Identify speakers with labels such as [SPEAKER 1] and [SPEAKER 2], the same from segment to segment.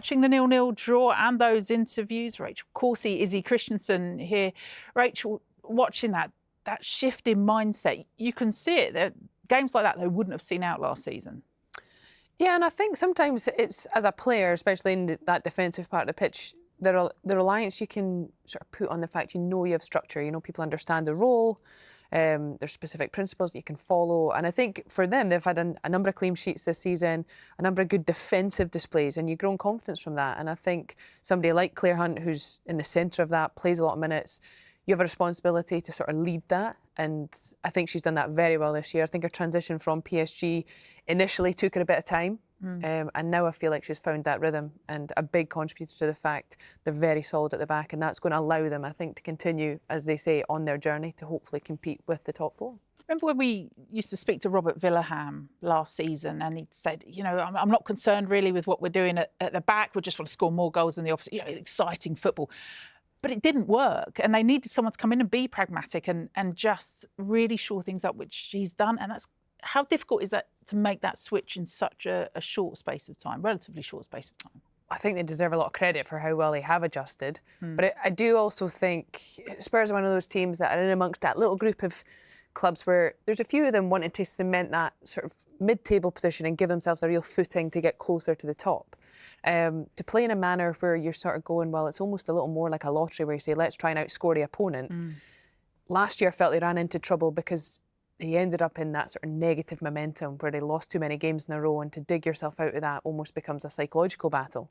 [SPEAKER 1] watching the 0-0 draw and those interviews, Rachel Corsie, Izzy, Christiansen here. Rachel, watching that shift in mindset, you can see it. Games like that they wouldn't have seen out last season.
[SPEAKER 2] Yeah, and I think sometimes it's, as a player, especially in that defensive part of the pitch, the reliance you can sort of put on the fact you have structure, people understand the role, there's specific principles that you can follow. And I think for them, they've had a number of clean sheets this season, a number of good defensive displays, and you've grown confidence from that. And I think somebody like Claire Hunt, who's in the centre of that, plays a lot of minutes, you have a responsibility to sort of lead that. And I think she's done that very well this year. I think her transition from PSG initially took her a bit of time. And now I feel like she's found that rhythm, and a big contributor to the fact they're very solid at the back, and that's going to allow them, I think, to continue, as they say, on their journey to hopefully compete with the top four.
[SPEAKER 1] Remember when we used to speak to Robert Villaham last season, and he said, I'm not concerned really with what we're doing at the back. We just want to score more goals than the opposite. Exciting football. But it didn't work, and they needed someone to come in and be pragmatic and just really shore things up, which she's done. And that's how difficult is that to make that switch in such a short space of time, relatively short space of time?
[SPEAKER 2] I think they deserve a lot of credit for how well they have adjusted. But I do also think Spurs are one of those teams that are in amongst that little group of clubs where there's a few of them wanting to cement that sort of mid-table position and give themselves a real footing to get closer to the top. To play in a manner where you're sort of going, well, it's almost a little more like a lottery where you say, let's try and outscore the opponent. Last year I felt they ran into trouble because they ended up in that sort of negative momentum where they lost too many games in a row, and to dig yourself out of that almost becomes a psychological battle.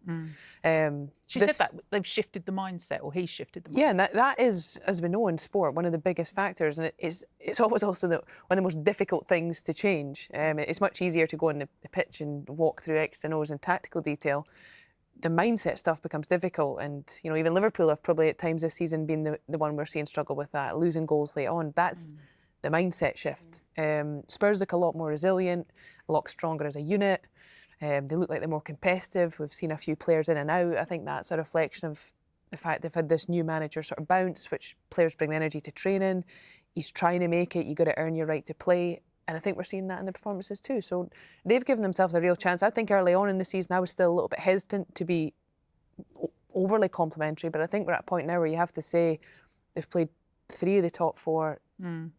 [SPEAKER 1] She said that they've shifted the mindset, or he's shifted the mindset.
[SPEAKER 2] Yeah, and that is, as we know in sport, one of the biggest factors, and it's always also one of the most difficult things to change. It's much easier to go on the pitch and walk through X and O's and tactical detail. The mindset stuff becomes difficult, and even Liverpool have probably at times this season been the one we're seeing struggle with that, losing goals late on. That's the mindset shift. Spurs look a lot more resilient, a lot stronger as a unit. They look like they're more competitive. We've seen a few players in and out. I think that's a reflection of the fact they've had this new manager sort of bounce, which players bring the energy to training. He's trying to make it. You've got to earn your right to play. And I think we're seeing that in the performances too. So they've given themselves a real chance. I think early on in the season, I was still a little bit hesitant to be overly complimentary, but I think we're at a point now where you have to say they've played 3 of the top 4.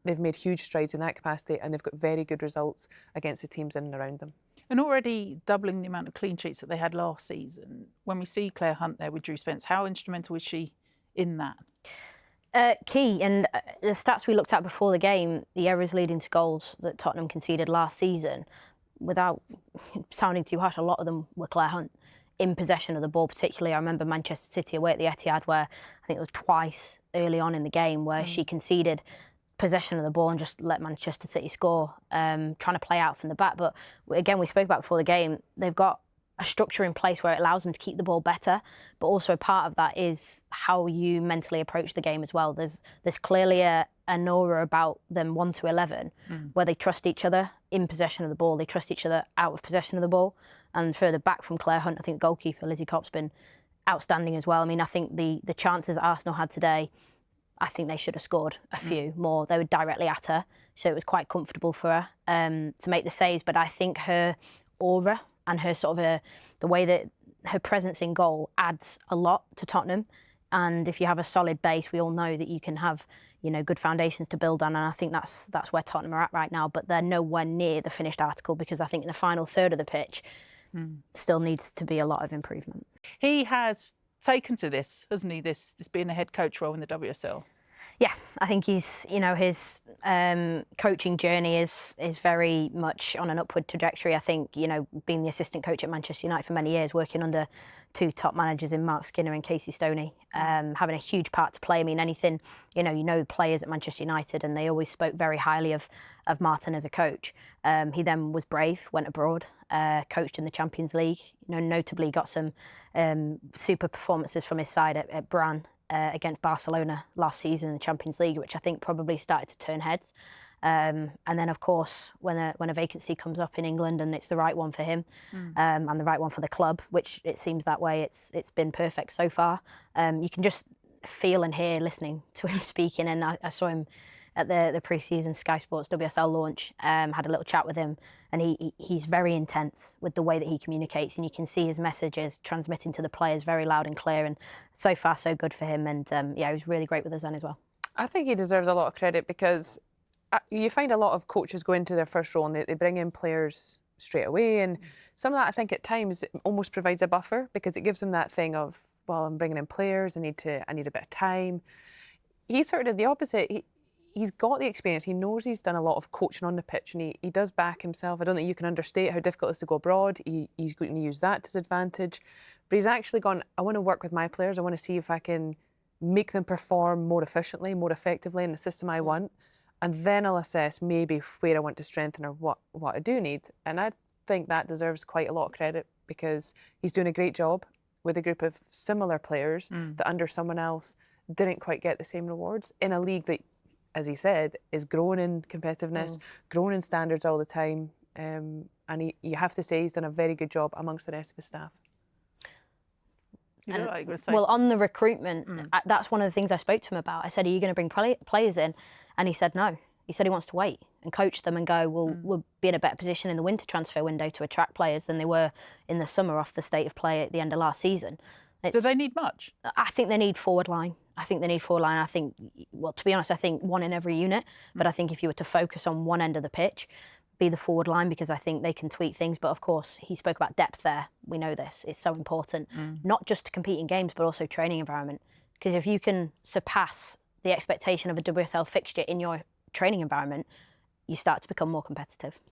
[SPEAKER 2] They've made huge strides in that capacity, and they've got very good results against the teams in and around them.
[SPEAKER 1] And already doubling the amount of clean sheets that they had last season. When we see Claire Hunt there with Drew Spence, how instrumental is she in that?
[SPEAKER 3] Key, and the stats we looked at before the game, the errors leading to goals that Tottenham conceded last season, without sounding too harsh, a lot of them were Claire Hunt in possession of the ball. Particularly, I remember Manchester City away at the Etihad, where I think it was twice early on in the game where she conceded possession of the ball and just let Manchester City score, trying to play out from the back. But again, we spoke about before the game, they've got a structure in place where it allows them to keep the ball better, but also part of that is how you mentally approach the game as well. There's clearly an aura about them 1 to 11 where they trust each other in possession of the ball, they trust each other out of possession of the ball. And further back from Claire Hunt, I think goalkeeper Lizzie Kopp's been outstanding as well. I mean, I think the chances that Arsenal had today, I think they should have scored a few more. They were directly at her, so it was quite comfortable for her to make the saves. But I think her aura and her sort of the way that her presence in goal adds a lot to Tottenham. And if you have a solid base, we all know that you can have, good foundations to build on. And I think that's where Tottenham are at right now. But they're nowhere near the finished article, because I think in the final third of the pitch still needs to be a lot of improvement.
[SPEAKER 1] He has taken to this, hasn't he, this being a head coach role in the WSL?
[SPEAKER 3] Yeah, I think he's, his coaching journey is very much on an upward trajectory. I think, being the assistant coach at Manchester United for many years, working under 2 top managers in Mark Skinner and Casey Stoney, having a huge part to play. I mean, anything, players at Manchester United, and they always spoke very highly of Martin as a coach. He then was brave, went abroad, coached in the Champions League, notably got some super performances from his side at Brann. Against Barcelona last season in the Champions League, which I think probably started to turn heads. And then, of course, when a vacancy comes up in England and it's the right one for him and the right one for the club, which it seems that way, it's been perfect so far. You can just feel and hear listening to him speaking, and I saw him at the pre-season Sky Sports WSL launch. Had a little chat with him, and he's very intense with the way that he communicates, and you can see his messages transmitting to the players very loud and clear. And so far, so good for him. And yeah, he was really great with us then as well.
[SPEAKER 2] I think he deserves a lot of credit because you find a lot of coaches go into their first role and they bring in players straight away, and some of that I think at times almost provides a buffer because it gives them that thing of, well, I'm bringing in players, I need a bit of time. He sort of did the opposite. He's got the experience. He knows he's done a lot of coaching on the pitch, and he does back himself. I don't think you can understate how difficult it is to go abroad. He's going to use that to his advantage, but he's actually gone, I want to work with my players. I want to see if I can make them perform more efficiently, more effectively in the system I want. And then I'll assess maybe where I want to strengthen or what I do need. And I think that deserves quite a lot of credit because he's doing a great job with a group of similar players that under someone else didn't quite get the same rewards in a league that, as he said, is growing in competitiveness, growing in standards all the time. And you have to say he's done a very good job amongst the rest of his staff.
[SPEAKER 3] Well, on the recruitment, that's one of the things I spoke to him about. I said, are you going to bring players in? And he said no. He said he wants to wait and coach them and go, well, we'll be in a better position in the winter transfer window to attract players than they were in the summer off the state of play at the end of last season.
[SPEAKER 1] Do they need much?
[SPEAKER 3] I think they need forward line. I think, well, to be honest, I think one in every unit. But I think if you were to focus on one end of the pitch, be the forward line, because I think they can tweak things. But of course, he spoke about depth there. We know this. It's so important, not just to compete in games, but also training environment. Because if you can surpass the expectation of a WSL fixture in your training environment, you start to become more competitive.